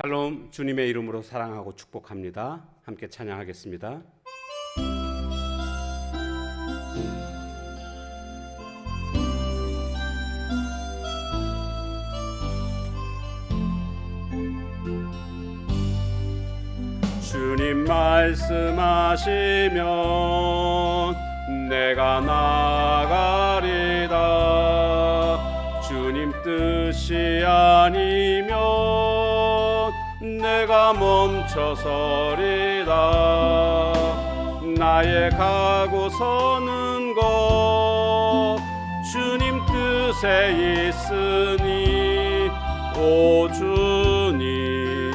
샬롬, 주님의 이름으로 사랑하고 축복합니다. 함께 찬양하겠습니다. 주님 말씀하시면 내가 나가리다. 주님 뜻이 아니면 내가 멈춰서리다. 나의 가고 서는 것 주님 뜻에 있으니 오 주님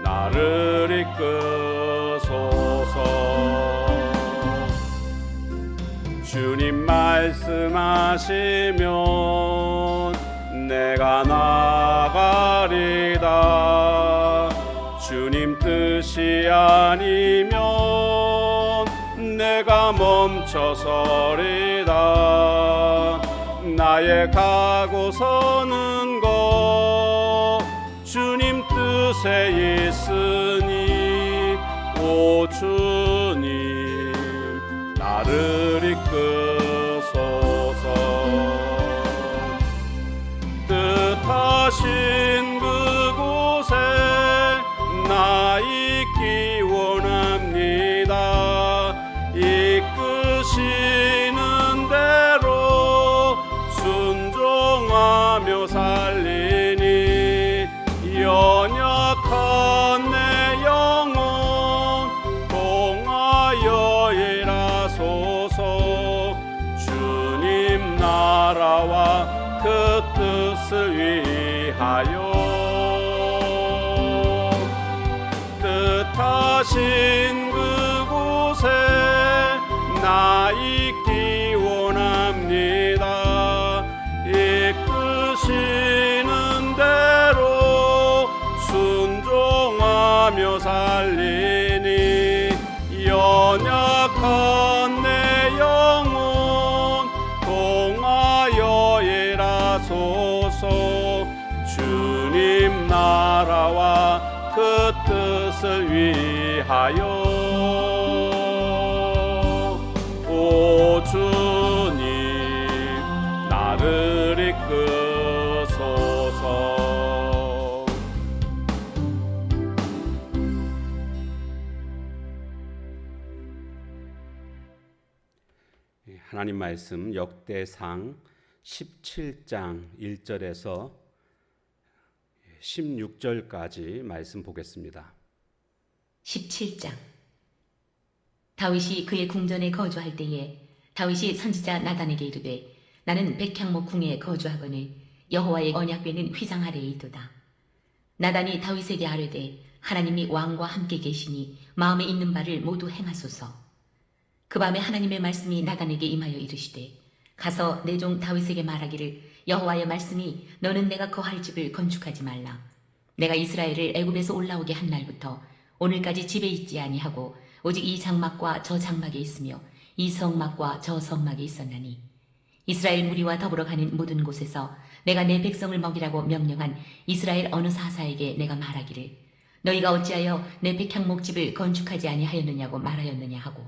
나를 이끄소서. 주님 말씀하시면 내가 나가리다. 주님 뜻이 아니면 내가 멈춰서리다. 나의 가고 서는 것 주님 뜻에 있으니 오 주님 나를 이끄소서. 뜻하신 그곳에 나 있기 원합니다. 이끄시는 대로 순종하며 살리니 연약한 내 영혼 동하여 일하소서. 주님 나라와 그 뜻을 위하여 뜻하신 그곳에 나 있기 원합니다. 이끄시는 대로 순종하며 살리니 연약한 내 영혼 동하여 일하소서. 주님 나라와 그 뜻을 위하여 오 주님 나를 이끄소서. 하나님 말씀 역대상 17장 1절에서 16절까지 말씀 보겠습니다. 17장. 다윗이 그의 궁전에 거주할 때에 다윗이 선지자 나단에게 이르되 나는 백향목 궁에 거주하거늘 여호와의 언약궤는 휘장 아래에 있도다. 나단이 다윗에게 아뢰되 하나님이 왕과 함께 계시니 마음에 있는 바를 모두 행하소서. 그 밤에 하나님의 말씀이 나단에게 임하여 이르시되 가서 내 종 다윗에게 말하기를 여호와의 말씀이 너는 내가 거할 집을 건축하지 말라. 내가 이스라엘을 애굽에서 올라오게 한 날부터 오늘까지 집에 있지 아니하고 오직 이 장막과 저 장막에 있으며 이 성막과 저 성막에 있었나니 이스라엘 무리와 더불어 가는 모든 곳에서 내가 내 백성을 먹이라고 명령한 이스라엘 어느 사사에게 내가 말하기를 너희가 어찌하여 내 백향목 집을 건축하지 아니하였느냐고 말하였느냐 하고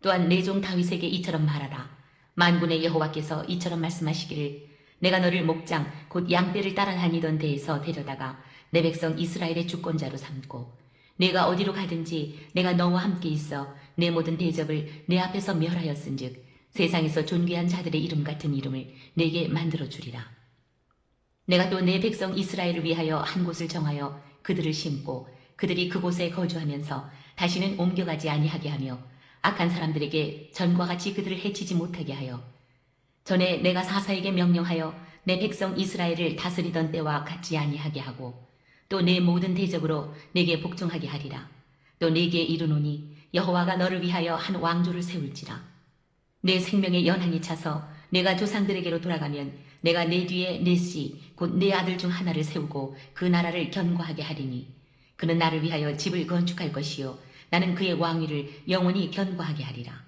또한 내 종 다윗에게 이처럼 말하라. 만군의 여호와께서 이처럼 말씀하시기를 내가 너를 목장 곧 양떼를 따라다니던 데에서 데려다가 내 백성 이스라엘의 주권자로 삼고 내가 어디로 가든지 내가 너와 함께 있어 내 모든 대적을 내 앞에서 멸하였은즉 세상에서 존귀한 자들의 이름 같은 이름을 내게 만들어 주리라. 내가 또 내 백성 이스라엘을 위하여 한 곳을 정하여 그들을 심고 그들이 그곳에 거주하면서 다시는 옮겨가지 아니하게 하며 악한 사람들에게 전과 같이 그들을 해치지 못하게 하여 전에 내가 사사에게 명령하여 내 백성 이스라엘을 다스리던 때와 같지 아니하게 하고 또 내 모든 대적으로 내게 복종하게 하리라. 또 내게 이르노니 여호와가 너를 위하여 한 왕조를 세울지라. 내 생명의 연한이 차서 내가 조상들에게로 돌아가면 내가 내 뒤에 내 씨 곧 내 아들 중 하나를 세우고 그 나라를 견고하게 하리니 그는 나를 위하여 집을 건축할 것이요 나는 그의 왕위를 영원히 견고하게 하리라.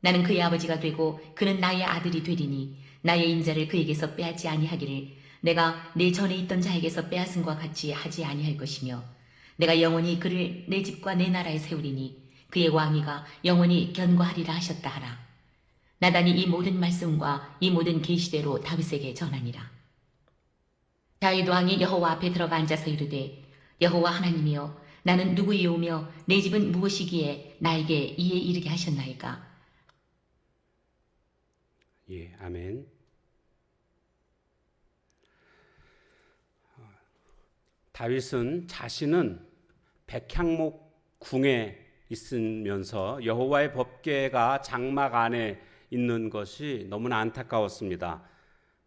나는 그의 아버지가 되고 그는 나의 아들이 되리니 나의 인자를 그에게서 빼앗지 아니하기를 내가 내 전에 있던 자에게서 빼앗음과 같이 하지 아니할 것이며 내가 영원히 그를 내 집과 내 나라에 세우리니 그의 왕위가 영원히 견고하리라 하셨다 하라. 나단이 이 모든 말씀과 이 모든 계시대로 다윗에게 전하니라. 다윗 왕이 여호와 앞에 들어가 앉아서 이르되 여호와 하나님이여 나는 누구이오며 내 집은 무엇이기에 나에게 이에 이르게 하셨나이까. 예, 아멘. 다윗은 자신은 백향목 궁에 있으면서 여호와의 법궤가 장막 안에 있는 것이 너무나 안타까웠습니다.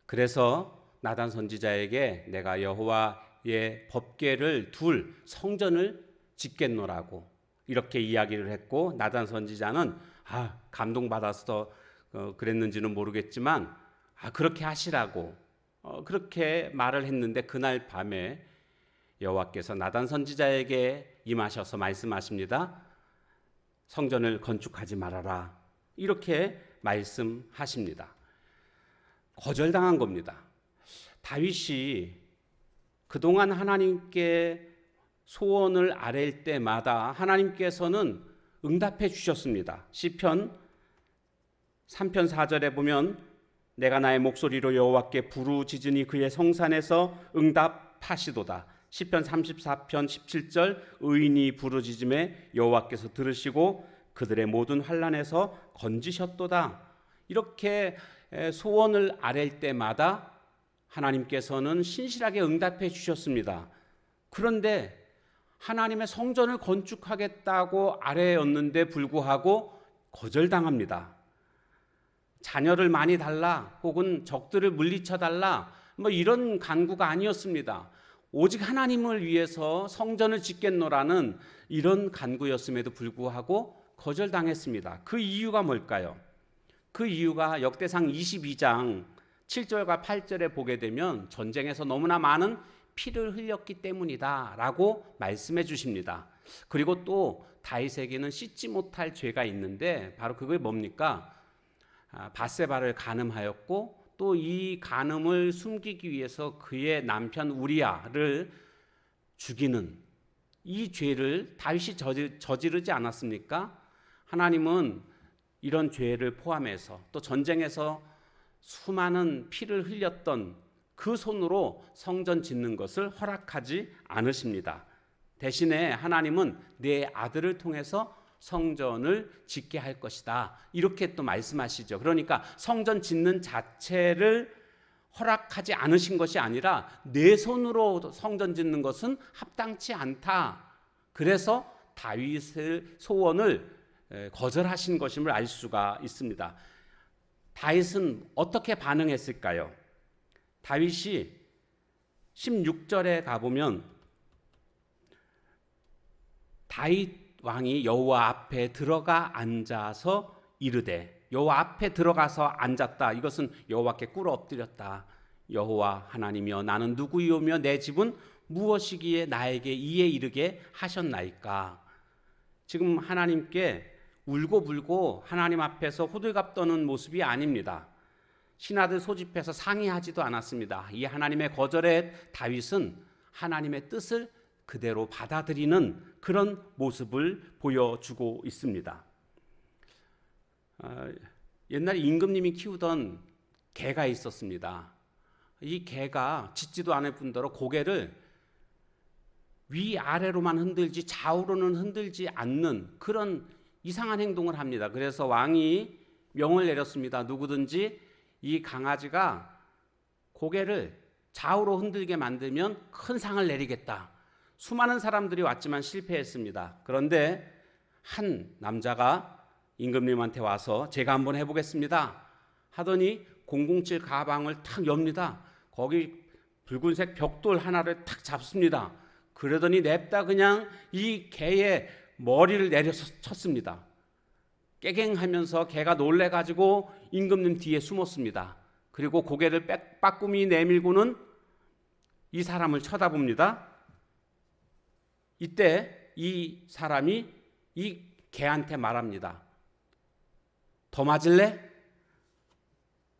그래서 나단 선지자에게 내가 여호와의 법궤를 둘 성전을 짓겠노라고 이렇게 이야기를 했고, 나단 선지자는 감동받아서 그랬는지는 모르겠지만 그렇게 하시라고 그렇게 말을 했는데, 그날 밤에 여호와께서 나단 선지자에게 임하셔서 말씀하십니다. 성전을 건축하지 말아라, 이렇게 말씀하십니다. 거절당한 겁니다. 다윗이 그동안 하나님께 소원을 아랠 때마다 하나님께서는 응답해 주셨습니다. 시편 3편 4절에 보면 내가 나의 목소리로 여호와께 부르짖으니 그의 성산에서 응답하시도다. 시편 34편 17절 의인이 부르짖음에 여호와께서 들으시고 그들의 모든 환난에서 건지셨도다. 이렇게 소원을 아랠 때마다 하나님께서는 신실하게 응답해 주셨습니다. 그런데 하나님의 성전을 건축하겠다고 아뢰었는데 불구하고 거절당합니다. 자녀를 많이 달라, 혹은 적들을 물리쳐 달라, 이런 간구가 아니었습니다. 오직 하나님을 위해서 성전을 짓겠노라는 이런 간구였음에도 불구하고 거절당했습니다. 그 이유가 뭘까요? 그 이유가 역대상 22장 7절과 8절에 보게 되면 전쟁에서 너무나 많은 피를 흘렸기 때문이다 라고 말씀해 주십니다. 그리고 또 다윗에게는 씻지 못할 죄가 있는데 바로 그게 뭡니까? 밧세바를 간음하였고, 또 이 간음을 숨기기 위해서 그의 남편 우리아를 죽이는 이 죄를 다윗이 저지르지 않았습니까? 하나님은 이런 죄를 포함해서 또 전쟁에서 수많은 피를 흘렸던 그 손으로 성전 짓는 것을 허락하지 않으십니다. 대신에 하나님은 내 아들을 통해서 성전을 짓게 할 것이다, 이렇게 또 말씀하시죠. 그러니까 성전 짓는 자체를 허락하지 않으신 것이 아니라 내 손으로 성전 짓는 것은 합당치 않다. 그래서 다윗의 소원을 거절하신 것임을 알 수가 있습니다. 다윗은 어떻게 반응했을까요? 다윗이 16절에 가보면 다윗 왕이 여호와 앞에 들어가 앉아서 이르되, 여호와 앞에 들어가서 앉았다, 이것은 여호와께 꿇어 엎드렸다. 여호와 하나님이여 나는 누구이오며 내 집은 무엇이기에 나에게 이에 이르게 하셨나이까. 지금 하나님께 울고불고 하나님 앞에서 호들갑 떠는 모습이 아닙니다. 신하들 소집해서 상의하지도 않았습니다. 이 하나님의 거절에 다윗은 하나님의 뜻을 그대로 받아들이는 그런 모습을 보여주고 있습니다. 옛날에 임금님이 키우던 개가 있었습니다. 이 개가 짖지도 않을 뿐더러 고개를 위아래로만 흔들지 좌우로는 흔들지 않는 그런 이상한 행동을 합니다. 그래서 왕이 명을 내렸습니다. 누구든지 이 강아지가 고개를 좌우로 흔들게 만들면 큰 상을 내리겠다. 수많은 사람들이 왔지만 실패했습니다. 그런데 한 남자가 임금님한테 와서 제가 한번 해보겠습니다 하더니 007 가방을 탁 엽니다. 거기 붉은색 벽돌 하나를 탁 잡습니다. 그러더니 냅다 그냥 이 개의 머리를 내려서 쳤습니다. 깨갱하면서 개가 놀래가지고 임금님 뒤에 숨었습니다. 그리고 고개를 빠꾸미 내밀고는 이 사람을 쳐다봅니다. 이때 이 사람이 이 개한테 말합니다. 더 맞을래?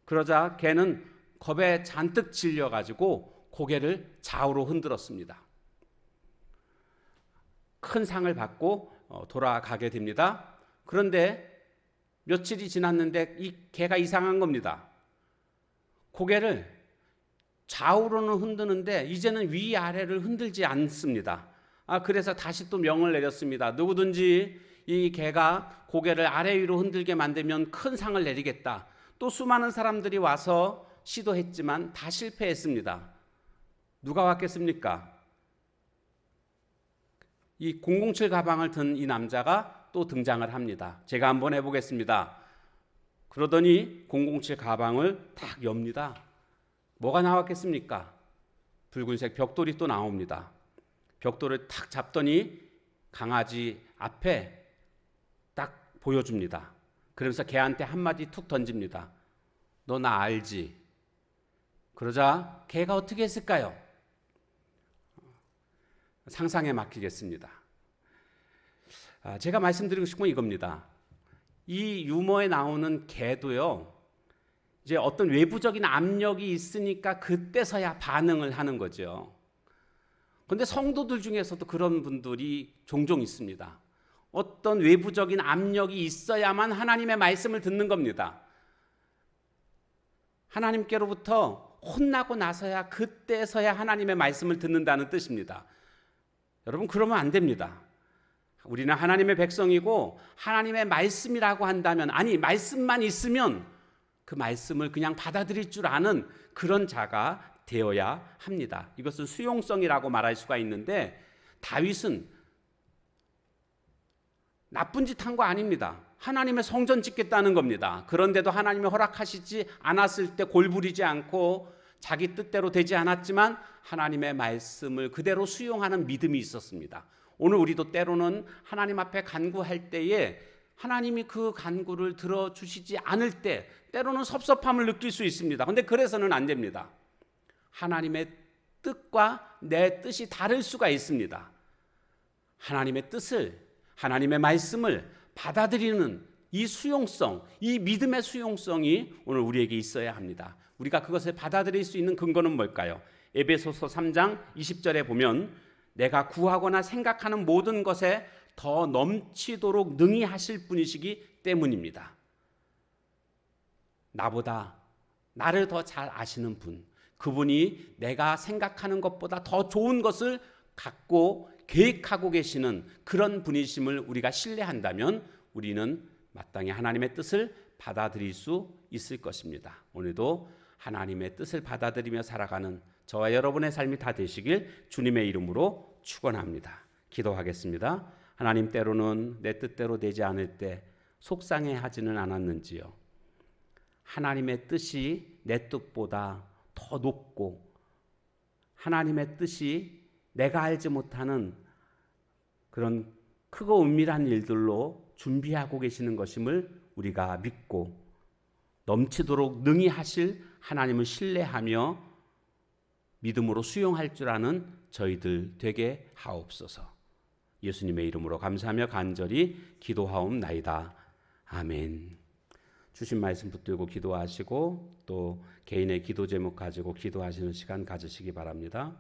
그러자 개는 겁에 잔뜩 질려가지고 고개를 좌우로 흔들었습니다. 큰 상을 받고 돌아가게 됩니다. 그런데 며칠이 지났는데 이 개가 이상한 겁니다. 고개를 좌우로는 흔드는데 이제는 위아래를 흔들지 않습니다. 그래서 다시 또 명을 내렸습니다. 누구든지 이 개가 고개를 아래 위로 흔들게 만들면 큰 상을 내리겠다. 또 수많은 사람들이 와서 시도했지만 다 실패했습니다. 누가 왔겠습니까? 이 007 가방을 든 이 남자가 또 등장을 합니다. 제가 한번 해보겠습니다. 그러더니 007 가방을 딱 엽니다. 뭐가 나왔겠습니까? 붉은색 벽돌이 또 나옵니다. 벽돌을 탁 잡더니 강아지 앞에 딱 보여줍니다. 그러면서 개한테 한마디 툭 던집니다. 너 나 알지? 그러자 개가 어떻게 했을까요? 상상에 맡기겠습니다. 제가 말씀드리고 싶은 건 이겁니다. 이 유머에 나오는 개도요, 이제 어떤 외부적인 압력이 있으니까 그때서야 반응을 하는 거죠. 그런데 성도들 중에서도 그런 분들이 종종 있습니다. 어떤 외부적인 압력이 있어야만 하나님의 말씀을 듣는 겁니다. 하나님께로부터 혼나고 나서야 그때서야 하나님의 말씀을 듣는다는 뜻입니다. 여러분, 그러면 안 됩니다. 우리는 하나님의 백성이고 하나님의 말씀이라고 한다면, 아니 말씀만 있으면 그 말씀을 그냥 받아들일 줄 아는 그런 자가 되어야 합니다. 이것은 수용성이라고 말할 수가 있는데, 다윗은 나쁜 짓 한 거 아닙니다. 하나님의 성전 짓겠다는 겁니다. 그런데도 하나님이 허락하시지 않았을 때 골부리지 않고 자기 뜻대로 되지 않았지만 하나님의 말씀을 그대로 수용하는 믿음이 있었습니다. 오늘 우리도 때로는 하나님 앞에 간구할 때에 하나님이 그 간구를 들어주시지 않을 때 때로는 섭섭함을 느낄 수 있습니다. 그런데 그래서는 안 됩니다. 하나님의 뜻과 내 뜻이 다를 수가 있습니다. 하나님의 뜻을, 하나님의 말씀을 받아들이는 이 수용성, 이 믿음의 수용성이 오늘 우리에게 있어야 합니다. 우리가 그것을 받아들일 수 있는 근거는 뭘까요? 에베소서 3장 20절에 보면 내가 구하거나 생각하는 모든 것에 더 넘치도록 능히 하실 분이시기 때문입니다. 나보다 나를 더 잘 아시는 분, 그분이 내가 생각하는 것보다 더 좋은 것을 갖고 계획하고 계시는 그런 분이심을 우리가 신뢰한다면 우리는 마땅히 하나님의 뜻을 받아들일 수 있을 것입니다. 오늘도 하나님의 뜻을 받아들이며 살아가는 저와 여러분의 삶이 다 되시길 주님의 이름으로 축원합니다. 기도하겠습니다. 하나님, 때로는 내 뜻대로 되지 않을 때 속상해하지는 않았는지요. 하나님의 뜻이 내 뜻보다 더 높고 하나님의 뜻이 내가 알지 못하는 그런 크고 은밀한 일들로 준비하고 계시는 것임을 우리가 믿고 넘치도록 능히 하실 하나님을 신뢰하며 믿음으로 수용할 줄 아는 저희들 되게 하옵소서. 예수님의 이름으로 감사하며 간절히 기도하옵나이다. 아멘. 주신 말씀 붙들고 기도하시고 또 개인의 기도 제목 가지고 기도하시는 시간 가지시기 바랍니다.